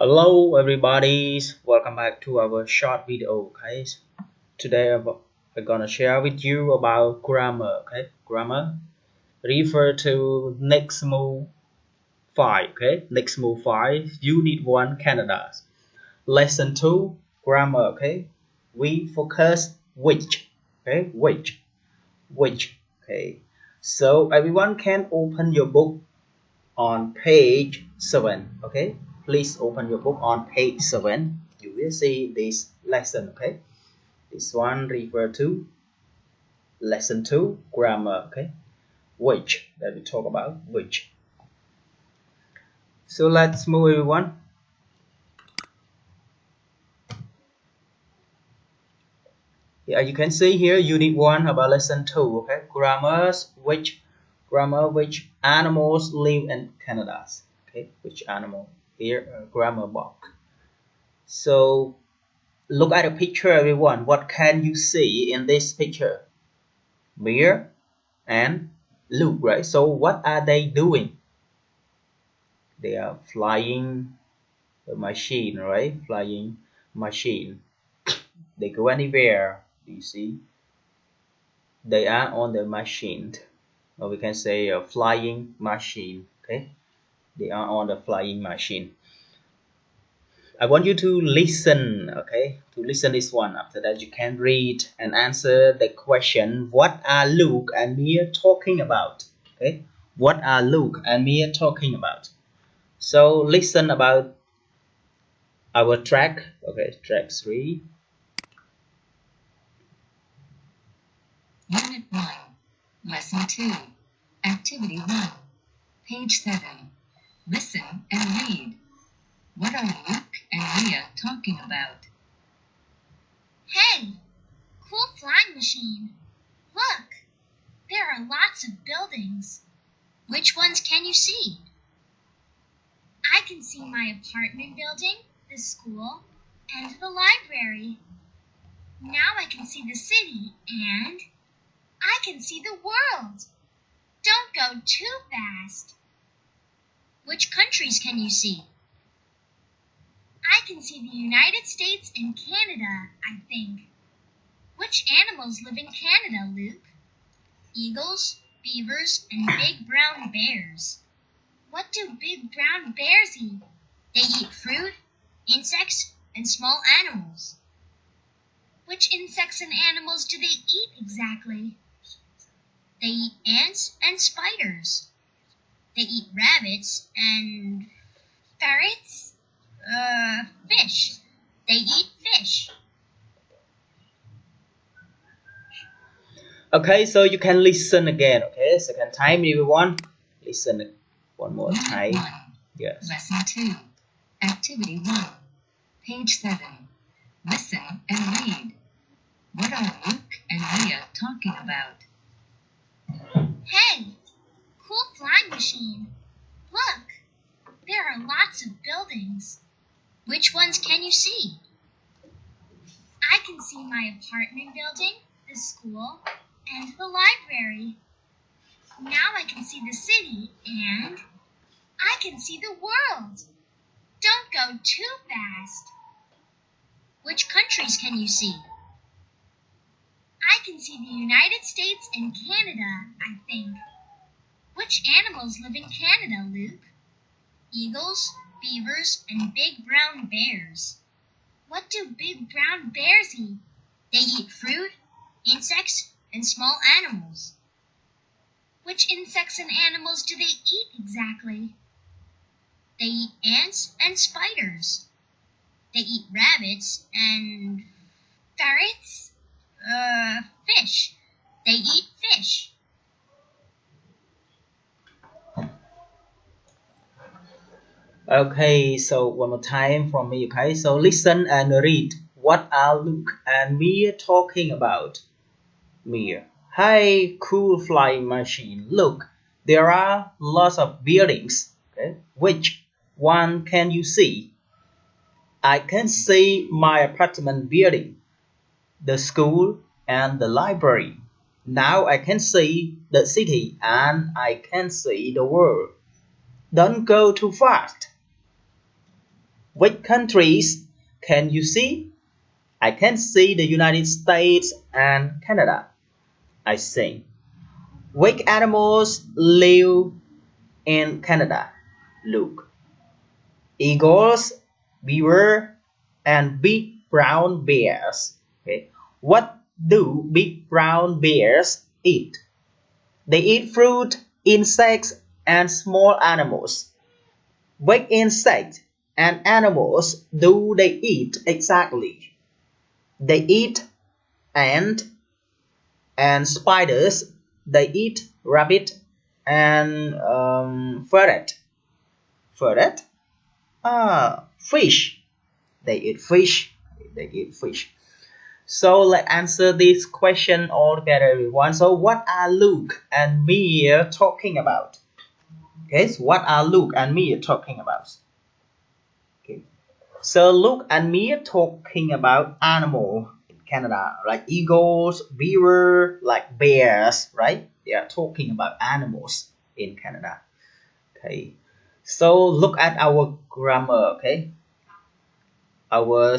Hello everybody, welcome back to our short video. Okay, today I'm gonna share with you about grammar. Okay, grammar refer to next move 5. Okay, next move 5 unit 1 Canada lesson 2 grammar. Okay, we focus which. Okay, which. Okay, so everyone can open your book on page 7. Okay, please open your book on page 7. You will see this lesson. Okay, this one refer to lesson 2 grammar. Okay, which that we talk about which. So let's move everyone. Yeah, you can see here unit 1 about lesson 2. Okay, grammar which animals live in Canada. Okay, which animal here, grammar box. So look at the picture everyone. What can you see in this picture? Bear and Luke, right? So what are they doing? They are flying the machine, right? Flying machine. They go anywhere. Do you see? They are on the machine. Or we can say a flying machine. Okay? They are on the flying machine. I want you to listen, okay? To listen this one. After that, you can read and answer the question, what are Luke and Mia talking about? Okay? What are Luke and Mia talking about? So listen about our track. Okay, track 3. Unit 1, Lesson 2, Activity 1, Page 7. Listen and read. What are Luke and Mia talking about? Hey, cool flying machine. Look, there are lots of buildings. Which ones can you see? I can see my apartment building, the school, and the library. Now I can see the city and I can see the world. Don't go too fast. Which countries can you see? I can see the United States and Canada, I think. Which animals live in Canada, Luke? Eagles, beavers, and big brown bears. What do big brown bears eat? They eat fruit, insects, and small animals. Which insects and animals do they eat exactly? They eat ants and spiders. They eat rabbits and ferrets. Fish. They eat fish. Okay, so you can listen again. Okay, second time everyone. Listen one more time. Unit 1, Yes. Lesson 2, Activity 1, Page 7. Listen and read. What are Luke and Mia talking about? Hey, cool flying machine. Look, there are lots of buildings. Which ones can you see? I can see my apartment building, the school, and the library. Now I can see the city and I can see the world. Don't go too fast. Which countries can you see? I can see the United States and Canada, I think. Which animals live in Canada, Luke? Eagles, beavers, and big brown bears. What do big brown bears eat? They eat fruit, insects, and small animals. Which insects and animals do they eat exactly? They eat ants and spiders. They eat rabbits and ferrets. Fish. They eat fish. Okay, so one more time from me. Okay, so listen and read. What are Luke and Mia talking about? Mia. Hey, cool flying machine. Look, there are lots of buildings. Okay, which one can you see? I can see my apartment building, the school, and the library. Now I can see the city and I can see the world. Don't go too fast. Which countries can you see? I can see the United States and Canada. I say. Which animals live in Canada? Look. Eagles, beaver, and big brown bears. Okay. What do big brown bears eat? They eat fruit, insects, and small animals. What insects and animals do they eat exactly? They eat ant and spiders. They eat rabbit and ferret. Ferret? Fish. They eat fish. They eat fish. So let's answer this question all together, everyone. So what are Luke and Mia talking about? Okay, so what are Luke and Mia talking about? Okay, so Luke and Mia talking about animal in Canada, like eagles, beaver, like bears, right? They are talking about animals in Canada. Okay, so look at our grammar. Okay, our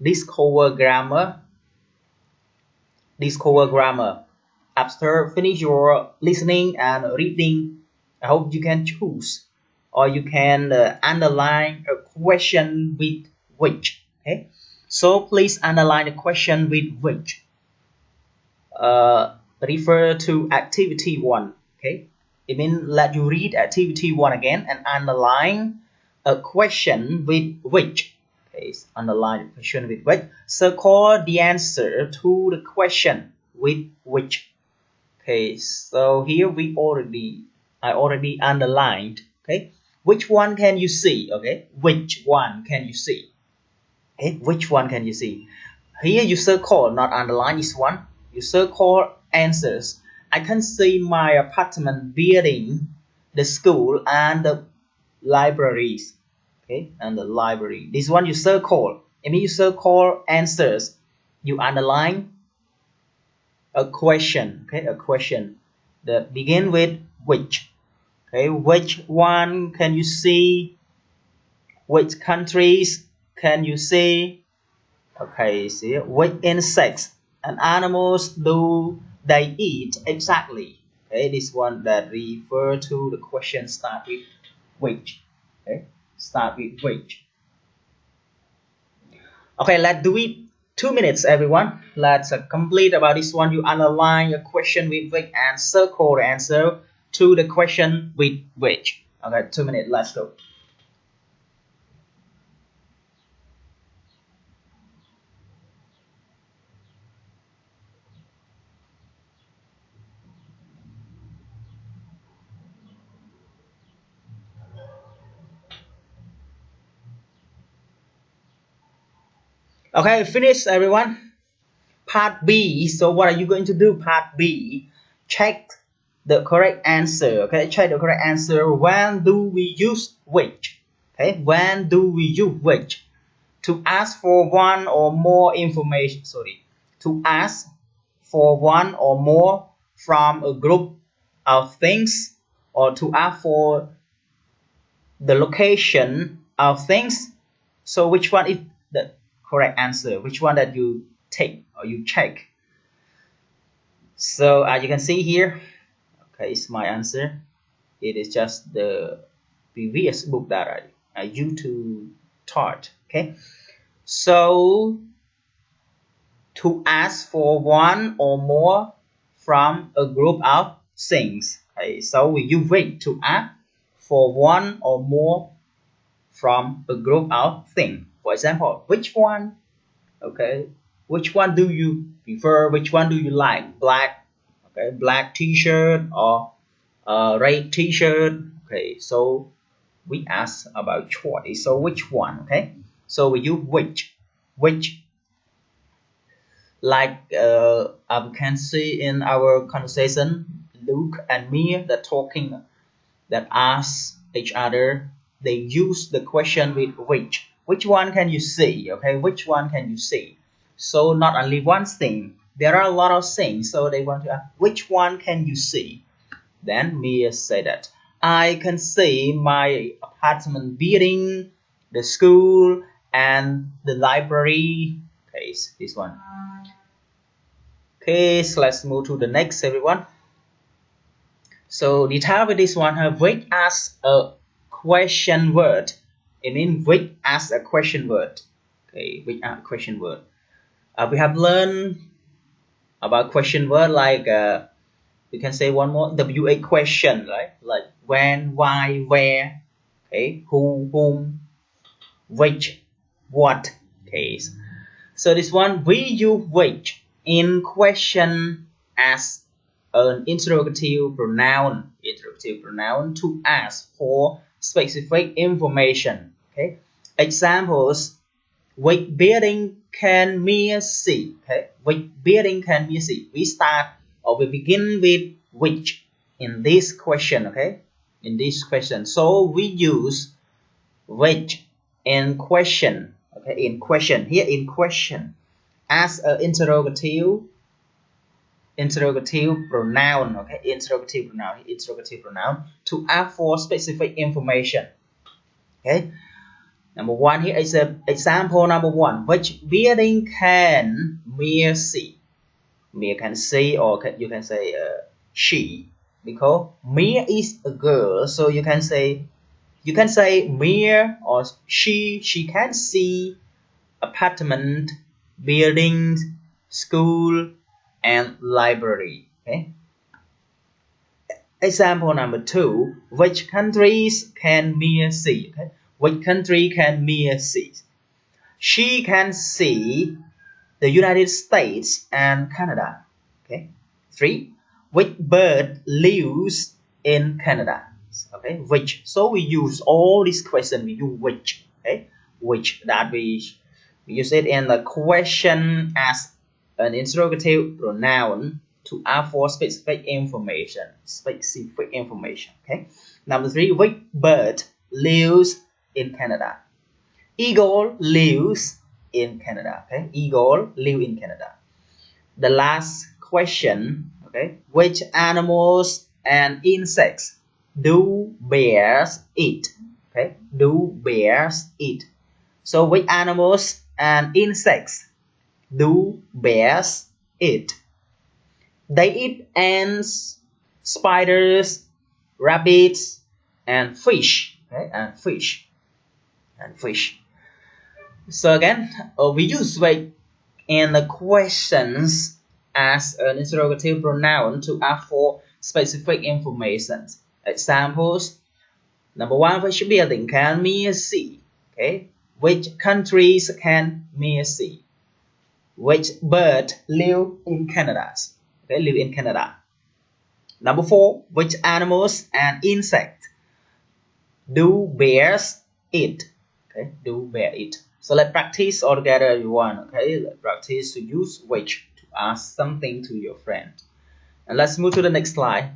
discover grammar. Discover grammar. After finish your listening and reading, I hope you can choose or you can underline a question with which. Okay, so please underline the question with which. Refer to activity 1. Okay, it means let you read activity 1 again and underline a question with which. Okay, underline the question with which. Circle the answer to the question with which. Okay, so here I already underlined. Okay, which one can you see? Okay, which one can you see? Okay, which one can you see? Here you circle, not underline this one. You circle answers. I can see my apartment building, the school, and the libraries. Okay, and the library. This one you circle. I mean you circle answers. You underline a question. Okay, a question that begin with which. Okay, which one can you see? Which countries can you see? Okay, see which insects and animals do they eat exactly? Okay, this one that refer to the question start with which. Okay, start with which. Okay, let's do it 2 minutes, everyone. Let's complete about this one. You underline a question with which and circle the answer to the question with which. Okay, 2 minutes. Let's go. Okay, finish, everyone. Part B. So what are you going to do? Part B. Check the correct answer. Okay, check the correct answer. When do we use which? Okay, when do we use which? To ask for one or more information. Sorry. To ask for one or more from a group of things, or to ask for the location of things. So which one is the correct answer? Which one that you take or you check? So as you can see here, okay, it's my answer. It is just the previous book that I used to taught. Okay, so to ask for one or more from a group of things. Okay, so we use which to ask for one or more from a group of things. For example, which one? Okay, which one do you prefer? Which one do you like? Black, okay, black t-shirt or red t-shirt. Okay, so we ask about choice. So which one? Okay, so we use which. Like I can see in our conversation, Luke and me that talking, that ask each other. They use the question with which. Which one can you see? Okay, which one can you see? So not only one thing, there are a lot of things. So they want to ask, which one can you see? Then Mia say that I can see my apartment building, the school, and the library. Okay, this one. Okay, so let's move to the next, everyone. So the type of this one have which as a question word. It means which as a question word. Okay, which as a question word. We have learned about question word like you can say one more WA question, right? Like when, why, where, okay, who, whom, which, what. Okay, so this one we use which in question as an interrogative pronoun to ask for specific information. Okay, examples: which building can me see? Okay, which building can me see? We start or we begin with which in this question. Okay, in this question, so we use which in question. Okay, in question, here in question as an interrogative pronoun. Okay, interrogative pronoun to ask for specific information. Okay, number one here is a example number one. Which building can Mia see? Mia can see, or you can say she, because Mia is a girl, so you can say Mia or she can see apartment, buildings, school, and library. Okay. Example number two: which countries can Mia see? Okay. Which country can Mia see? She can see the United States and Canada. Okay. Three: which bird lives in Canada? Okay. Which. So we use all these questions. We use which. Okay. Which that we use it in the question as an interrogative pronoun to ask for specific information. Okay. Number three: which bird lives in Canada? Eagle lives in Canada. Okay. Eagle live in Canada. The last question. Okay. Which animals and insects do bears eat? Okay. Do bears eat? So which animals and insects do bears eat? They eat ants, spiders, rabbits, and fish. Okay, and fish. So again, we use which in the questions as an interrogative pronoun to ask for specific information. Examples: number one, which building can Mia see? Okay, which countries can Mia see? Which bird live in Canada? Okay, live in Canada. Number four, which animals and insects do bears eat? Okay, do bear eat? So let's practice all together, everyone. Okay, let's practice to use which to ask something to your friend. And let's move to the next slide.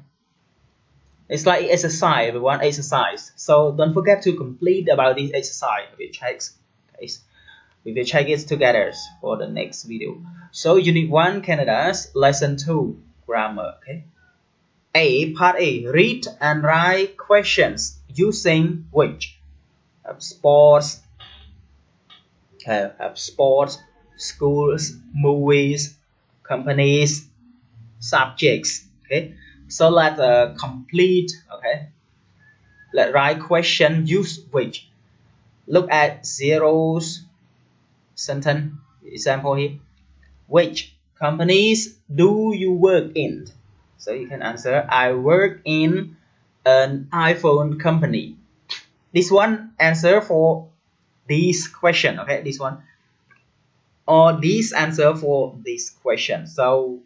It's like exercise, everyone. Exercise. So don't forget to complete about this exercise. We will check it together for the next video. So Unit 1 Canada's Lesson 2 Grammar. Okay. Part A. Read and write questions using which. Have sports, schools, movies, companies, subjects. Okay. So let's complete. Okay. Let's write question use which. Look at zeros. Sentence example here. Which companies do you work in? So you can answer, I work in an iPhone company. This one answer for this question. Okay, this one or this answer for this question. So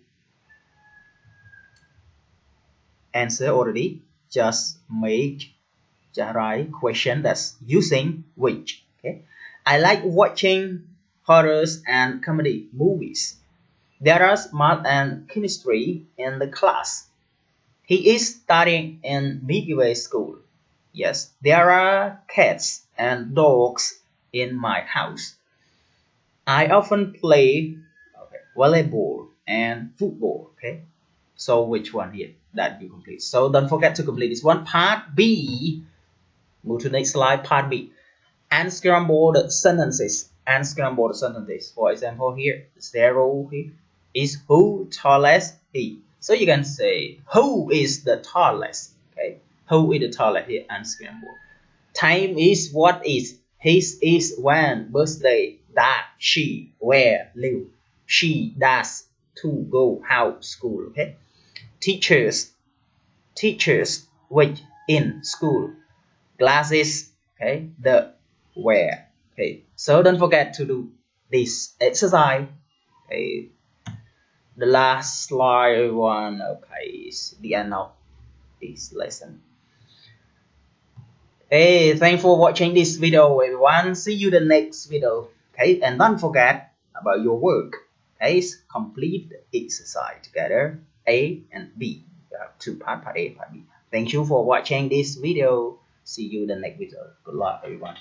answer already. Just write question that's using which. Okay, I like watching horrors and comedy movies. There are math and chemistry in the class. He is studying in midway school. Yes, there are cats and dogs in my house. I often play volleyball and football. Okay, so which one here that you complete? So don't forget to complete this one. Part B. Move to the next slide. Part B. Unscrambled sentences. Unscrambled sentences. For example, here, 0 here is who tallest he. So you can say who is the tallest. Okay, who is the tallest here? Unscrambled. Time is what is. His is when. Birthday. That. She. Where. Live. She does to go how school. Okay. Teachers. Teachers which in school. Glasses. Okay. The where. Okay. So don't forget to do this exercise. Okay. The last slide one. Okay, is the end of this lesson. Hey, thanks for watching this video, everyone. See you the next video. Okay, and don't forget about your work. Okay, complete the exercise together. A and B. You have two parts, part A, part B. Thank you for watching this video. See you the next video. Good luck, everyone.